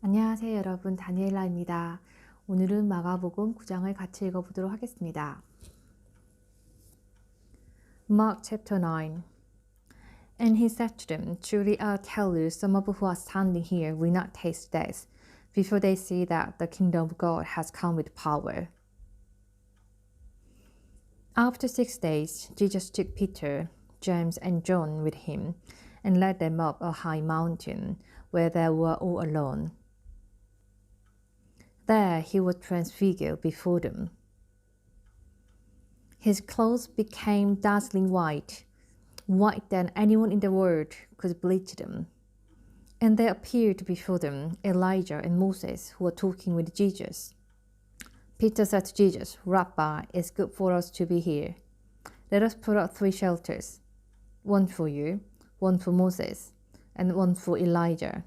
안녕하세요 여러분, 다니엘라입니다. 오늘은 마가복음 9장을 같이 읽어보도록 하겠습니다. Mark chapter 9. And he said to them, Truly I tell you, some of who are standing here will not taste death before they see that the kingdom of God has come with power. After 6 days, Jesus took Peter, James, and John with him and led them up a high mountain where they were all alone. There he was transfigured before them. His clothes became dazzling white, whiter than anyone in the world could bleach them. And there appeared before them Elijah and Moses, who were talking with Jesus. Peter said to Jesus, Rabbi, it's good for us to be here. Let us put up 3 shelters, one for you, one for Moses, and one for Elijah.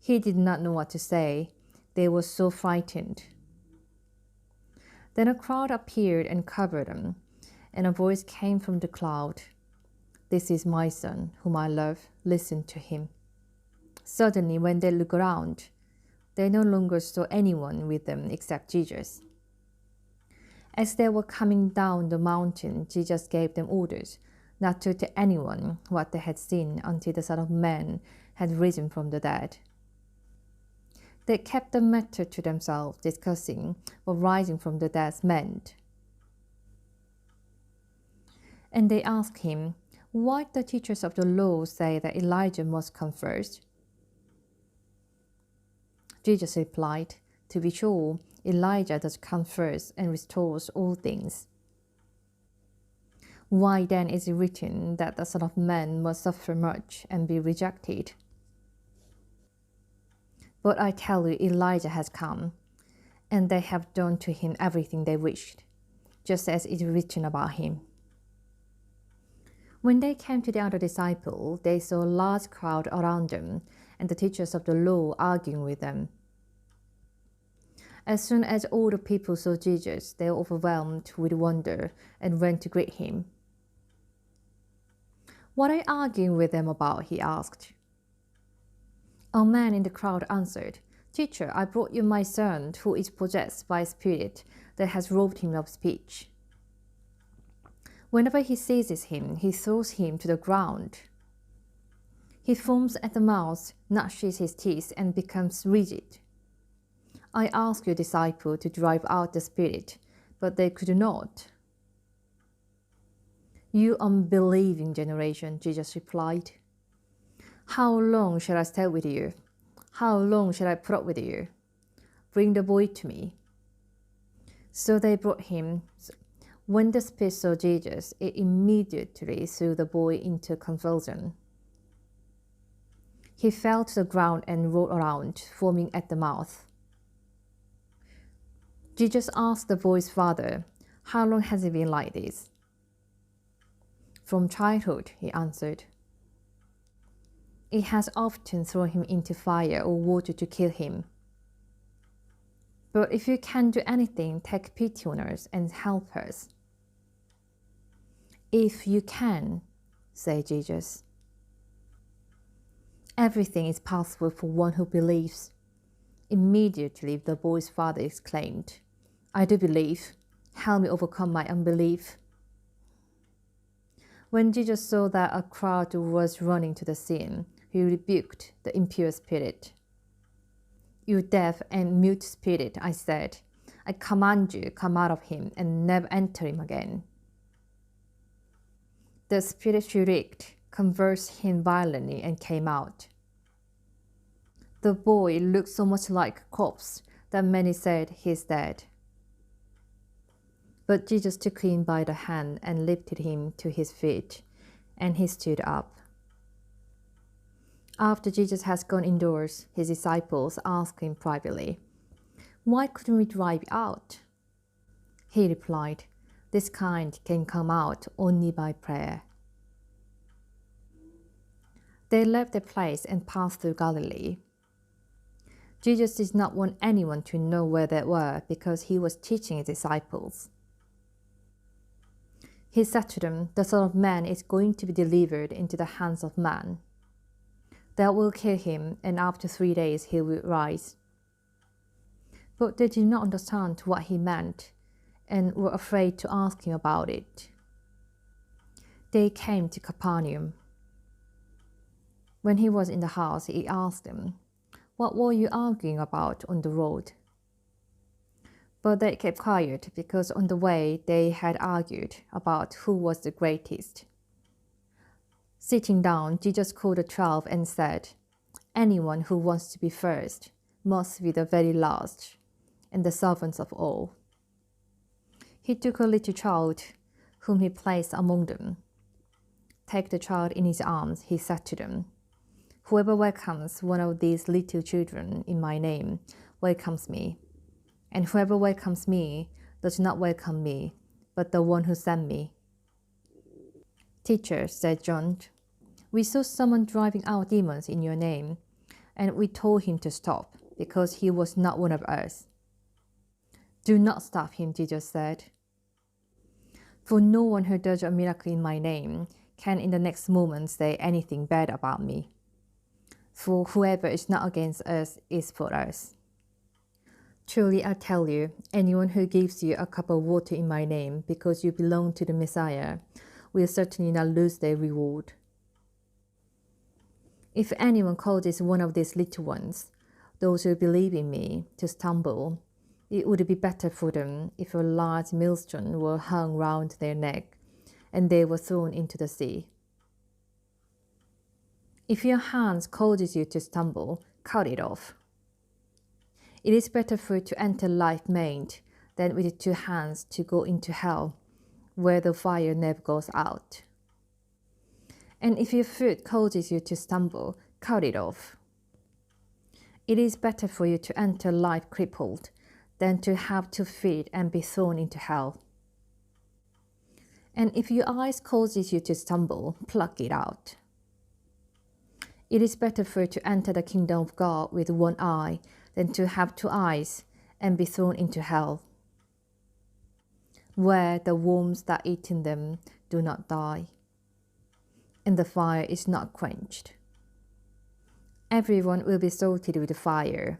He did not know what to say. They were so frightened. Then a crowd appeared and covered them, and a voice came from the cloud. This is my son, whom I love. Listen to him. Suddenly, when they looked around, they no longer saw anyone with them except Jesus. As they were coming down the mountain, Jesus gave them orders not to tell anyone what they had seen until the Son of Man had risen from the dead. They kept the matter to themselves, discussing what rising from the dead meant. And they asked him, why do the teachers of the law say that Elijah must come first? Jesus replied, to be sure, Elijah does come first and restores all things. Why then is it written that the Son of Man must suffer much and be rejected? But I tell you, Elijah has come, and they have done to him everything they wished, just as it is written about him. When they came to the other disciples, they saw a large crowd around them, and the teachers of the law arguing with them. As soon as all the people saw Jesus, they were overwhelmed with wonder and ran to greet him. What are you arguing with them about? He asked. A man in the crowd answered, Teacher, I brought you my son, who is possessed by a spirit that has robbed him of speech. Whenever he seizes him, he throws him to the ground. He foams at the mouth, gnashes his teeth, and becomes rigid. I asked your disciple to drive out the spirit, but they could not. You unbelieving generation, Jesus replied. How long shall I stay with you? How long shall I put up with you? Bring the boy to me. So they brought him. When the spirit saw Jesus, it immediately threw the boy into convulsion. He fell to the ground and rolled around, foaming at the mouth. Jesus asked the boy's father, How long has he been like this? From childhood, he answered. It has often thrown him into fire or water to kill him. But if you can do anything, take pity on us and help us. If you can, said Jesus. Everything is possible for one who believes. Immediately the boy's father exclaimed, I do believe. Help me overcome my unbelief. When Jesus saw that a crowd was running to the scene, he rebuked the impure spirit. You deaf and mute spirit, I said, I command you, come out of him and never enter him again. The spirit shrieked, convulsed him violently, and came out. The boy looked so much like a corpse that many said he is dead. But Jesus took him by the hand and lifted him to his feet, and he stood up. After Jesus had gone indoors, his disciples asked him privately, Why couldn't we drive it out? He replied, This kind can come out only by prayer. They left the place and passed through Galilee. Jesus did not want anyone to know where they were because he was teaching his disciples. He said to them, The Son of Man is going to be delivered into the hands of man. That will kill him, and after 3 days he will rise. But they did not understand what he meant, and were afraid to ask him about it. They came to Capernaum. When he was in the house, he asked them, "What were you arguing about on the road?" But they kept quiet, because on the way they had argued about who was the greatest. Sitting down, Jesus called the 12 and said, "Anyone who wants to be first must be the very last, and the servants of all." He took a little child, whom he placed among them. "Take the child in his arms," he said to them. "Whoever welcomes one of these little children in my name welcomes me. And whoever welcomes me does not welcome me, but the one who sent me." "Teacher," said John, "we saw someone driving out demons in your name, and we told him to stop, because he was not one of us." "Do not stop him," Jesus said. "For no one who does a miracle in my name can in the next moment say anything bad about me. For whoever is not against us is for us. Truly I tell you, anyone who gives you a cup of water in my name because you belong to the Messiah will certainly not lose their reward. If anyone causes one of these little ones, those who believe in me, to stumble, it would be better for them if a large millstone were hung round their neck and they were thrown into the sea. If your hand causes you to stumble, cut it off. It is better for you to enter life maimed than with 2 hands to go into hell, where the fire never goes out. And if your foot causes you to stumble, cut it off. It is better for you to enter life crippled than to have 2 feet and be thrown into hell. And if your eye causes you to stumble, pluck it out. It is better for you to enter the kingdom of God with 1 eye than to have 2 eyes and be thrown into hell, where the worms that eat in them do not die, and the fire is not quenched. Everyone will be salted with fire.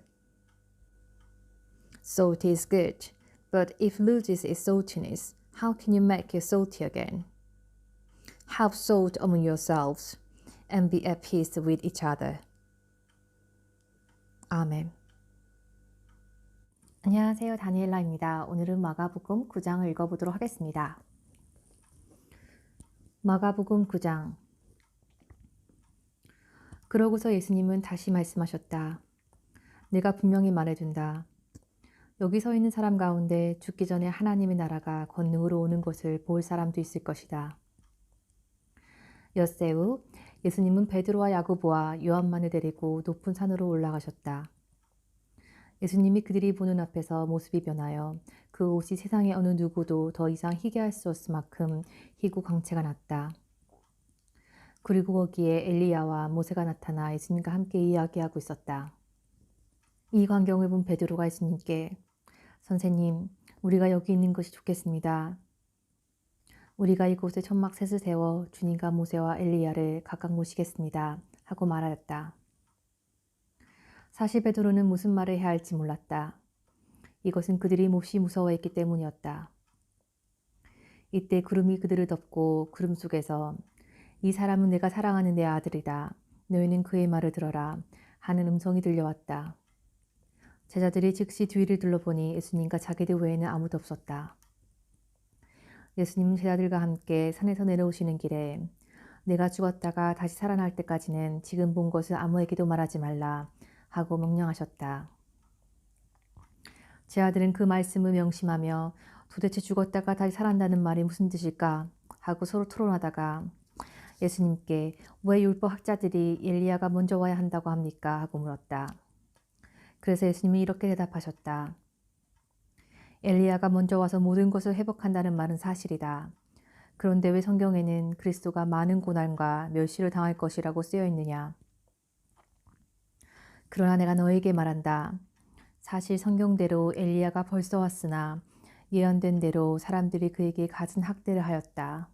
Salt is good, but if loses its saltiness, how can you make it salty again? Have salt among yourselves, and be at peace with each other. 아멘. 안녕하세요, 다니엘라입니다. 오늘은 마가복음 9장을 읽어보도록 하겠습니다. 마가복음 9장. 그러고서 예수님은 다시 말씀하셨다. 내가 분명히 말해둔다. 여기 서 있는 사람 가운데 죽기 전에 하나님의 나라가 권능으로 오는 것을 볼 사람도 있을 것이다. 엿새 후 예수님은 베드로와 야고보와 요한만을 데리고 높은 산으로 올라가셨다. 예수님이 그들이 보는 앞에서 모습이 변하여 그 옷이 세상의 어느 누구도 더 이상 희게 할 수 없을 만큼 희고 광채가 났다. 그리고 거기에 엘리야와 모세가 나타나 예수님과 함께 이야기하고 있었다. 이 광경을 본 베드로가 예수님께 선생님, 우리가 여기 있는 것이 좋겠습니다. 우리가 이곳에 천막셋을 세워 주님과 모세와 엘리야를 각각 모시겠습니다. 하고 말하였다. 사실 베드로는 무슨 말을 해야 할지 몰랐다. 이것은 그들이 몹시 무서워했기 때문이었다. 이때 구름이 그들을 덮고 구름 속에서 이 사람은 내가 사랑하는 내 아들이다. 너희는 그의 말을 들어라. 하는 음성이 들려왔다. 제자들이 즉시 뒤를 둘러보니 예수님과 자기들 외에는 아무도 없었다. 예수님은 제자들과 함께 산에서 내려오시는 길에 내가 죽었다가 다시 살아날 때까지는 지금 본 것을 아무에게도 말하지 말라 하고 명령하셨다. 제자들은 그 말씀을 명심하며 도대체 죽었다가 다시 살아난다는 말이 무슨 뜻일까 하고 서로 토론하다가 예수님께 왜 율법학자들이 엘리야가 먼저 와야 한다고 합니까? 하고 물었다. 그래서 예수님이 이렇게 대답하셨다. 엘리야가 먼저 와서 모든 것을 회복한다는 말은 사실이다. 그런데 왜 성경에는 그리스도가 많은 고난과 멸시를 당할 것이라고 쓰여 있느냐? 그러나 내가 너에게 말한다. 사실 성경대로 엘리야가 벌써 왔으나 예언된 대로 사람들이 그에게 갖은 학대를 하였다.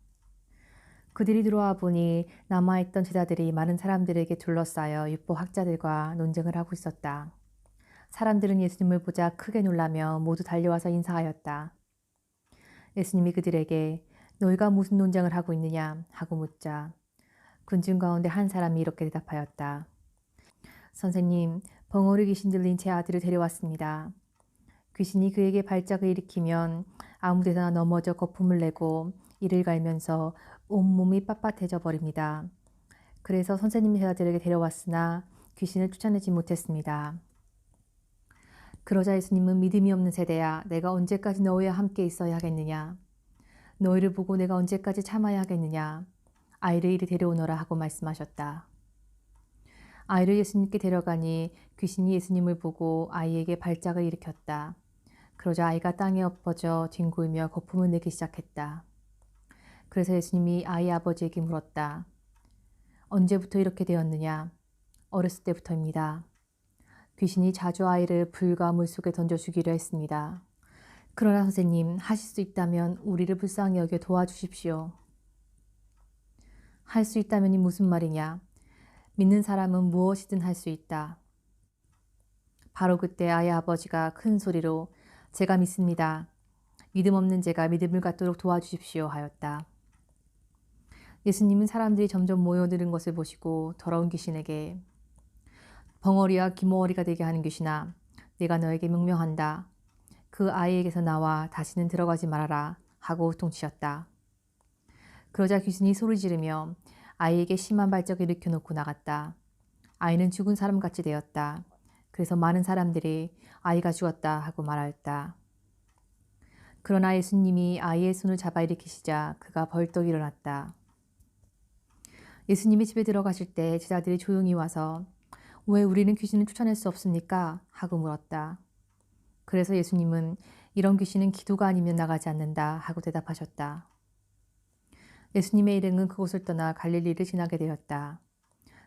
그들이 들어와 보니 남아있던 제자들이 많은 사람들에게 둘러싸여 율법학자들과 논쟁을 하고 있었다. 사람들은 예수님을 보자 크게 놀라며 모두 달려와서 인사하였다. 예수님이 그들에게 너희가 무슨 논쟁을 하고 있느냐 하고 묻자 군중 가운데 한 사람이 이렇게 대답하였다. 선생님, 벙어리 귀신 들린 제 아들을 데려왔습니다. 귀신이 그에게 발작을 일으키면 아무 데서나 넘어져 거품을 내고 이를 갈면서 온몸이 빳빳해져 버립니다. 그래서 선생님이 제자들에게 데려왔으나 귀신을 쫓아내지 못했습니다. 그러자 예수님은 믿음이 없는 세대야, 내가 언제까지 너희와 함께 있어야 하겠느냐? 너희를 보고 내가 언제까지 참아야 하겠느냐? 아이를 이리 데려오너라 하고 말씀하셨다. 아이를 예수님께 데려가니 귀신이 예수님을 보고 아이에게 발작을 일으켰다. 그러자 아이가 땅에 엎어져 뒹굴며 거품을 내기 시작했다. 그래서 예수님이 아이 아버지에게 물었다. 언제부터 이렇게 되었느냐? 어렸을 때부터입니다. 귀신이 자주 아이를 불과 물속에 던져주기로 했습니다. 그러나 선생님, 하실 수 있다면 우리를 불쌍히 여겨 도와주십시오. 할 수 있다면이 무슨 말이냐? 믿는 사람은 무엇이든 할 수 있다. 바로 그때 아이 아버지가 큰 소리로 제가 믿습니다. 믿음 없는 제가 믿음을 갖도록 도와주십시오 하였다. 예수님은 사람들이 점점 모여드는 것을 보시고 더러운 귀신에게 벙어리와 기모어리가 되게 하는 귀신아, 내가 너에게 명령한다. 그 아이에게서 나와 다시는 들어가지 말아라 하고 호통치셨다. 그러자 귀신이 소리 지르며 아이에게 심한 발작을 일으켜 놓고 나갔다. 아이는 죽은 사람같이 되었다. 그래서 많은 사람들이 아이가 죽었다 하고 말하였다. 그러나 예수님이 아이의 손을 잡아 일으키시자 그가 벌떡 일어났다. 예수님이 집에 들어가실 때 제자들이 조용히 와서 왜 우리는 귀신을 쫓아낼 수 없습니까? 하고 물었다. 그래서 예수님은 이런 귀신은 기도가 아니면 나가지 않는다 하고 대답하셨다. 예수님의 일행은 그곳을 떠나 갈릴리를 지나게 되었다.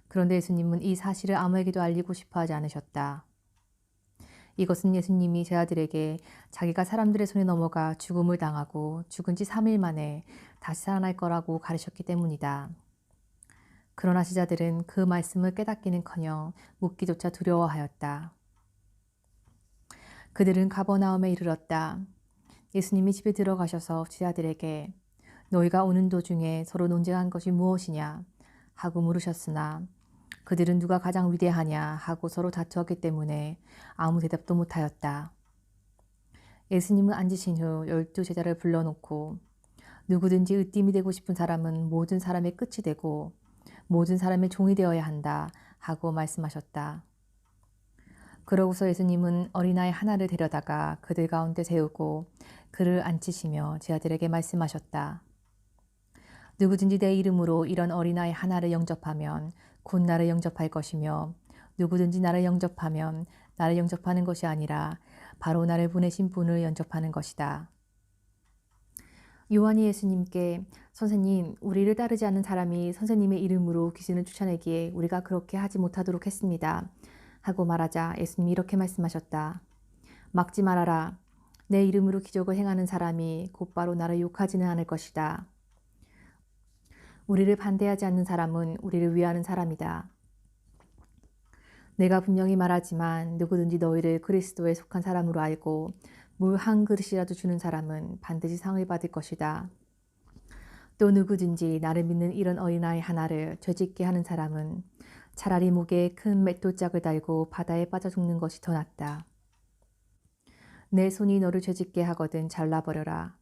그런데 예수님은 이 사실을 아무에게도 알리고 싶어 하지 않으셨다. 이것은 예수님이 제자들에게 자기가 사람들의 손에 넘어가 죽음을 당하고 죽은 지 3일 만에 다시 살아날 거라고 가르쳤기 때문이다. 그러나 제자들은 그 말씀을 깨닫기는커녕 묻기조차 두려워하였다. 그들은 가버나움에 이르렀다. 예수님이 집에 들어가셔서 제자들에게 너희가 오는 도중에 서로 논쟁한 것이 무엇이냐 하고 물으셨으나 그들은 누가 가장 위대하냐 하고 서로 다투었기 때문에 아무 대답도 못하였다. 예수님은 앉으신 후 12 제자를 불러놓고 누구든지 으뜸이 되고 싶은 사람은 모든 사람의 끝이 되고 모든 사람의 종이 되어야 한다 하고 말씀하셨다. 그러고서 예수님은 어린아이 하나를 데려다가 그들 가운데 세우고 그를 앉히시며 제자들에게 말씀하셨다. 누구든지 내 이름으로 이런 어린아이 하나를 영접하면 곧 나를 영접할 것이며 누구든지 나를 영접하면 나를 영접하는 것이 아니라 바로 나를 보내신 분을 영접하는 것이다. 요한이 예수님께 선생님, 우리를 따르지 않는 사람이 선생님의 이름으로 귀신을 쫓아내기에 우리가 그렇게 하지 못하도록 했습니다. 하고 말하자 예수님이 이렇게 말씀하셨다. 막지 말아라. 내 이름으로 기적을 행하는 사람이 곧바로 나를 욕하지는 않을 것이다. 우리를 반대하지 않는 사람은 우리를 위하는 사람이다. 내가 분명히 말하지만 누구든지 너희를 그리스도에 속한 사람으로 알고 물 한 그릇이라도 주는 사람은 반드시 상을 받을 것이다. 또 누구든지 나를 믿는 이런 어린아이 하나를 죄짓게 하는 사람은 차라리 목에 큰 맷돌짝을 달고 바다에 빠져 죽는 것이 더 낫다. 내 손이 너를 죄짓게 하거든 잘라버려라.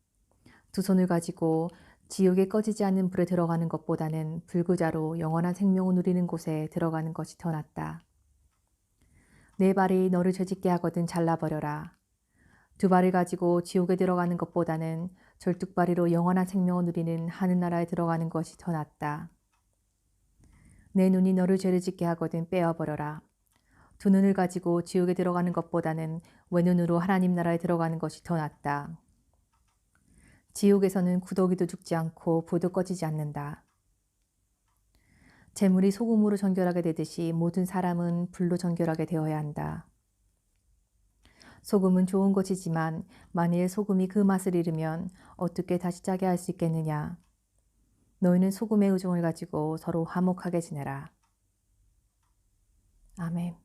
두 손을 가지고 지옥에 꺼지지 않는 불에 들어가는 것보다는 불구자로 영원한 생명을 누리는 곳에 들어가는 것이 더 낫다. 내 발이 너를 죄짓게 하거든 잘라버려라. 두 발을 가지고 지옥에 들어가는 것보다는 절뚝발이로 영원한 생명을 누리는 하늘나라에 들어가는 것이 더 낫다. 내 눈이 너를 죄를 짓게 하거든 빼어버려라. 두 눈을 가지고 지옥에 들어가는 것보다는 외눈으로 하나님 나라에 들어가는 것이 더 낫다. 지옥에서는 구더기도 죽지 않고 불도 꺼지지 않는다. 재물이 소금으로 정결하게 되듯이 모든 사람은 불로 정결하게 되어야 한다. 소금은 좋은 것이지만 만일 소금이 그 맛을 잃으면 어떻게 다시 짜게 할 수 있겠느냐. 너희는 소금의 의존을 가지고 서로 화목하게 지내라. 아멘.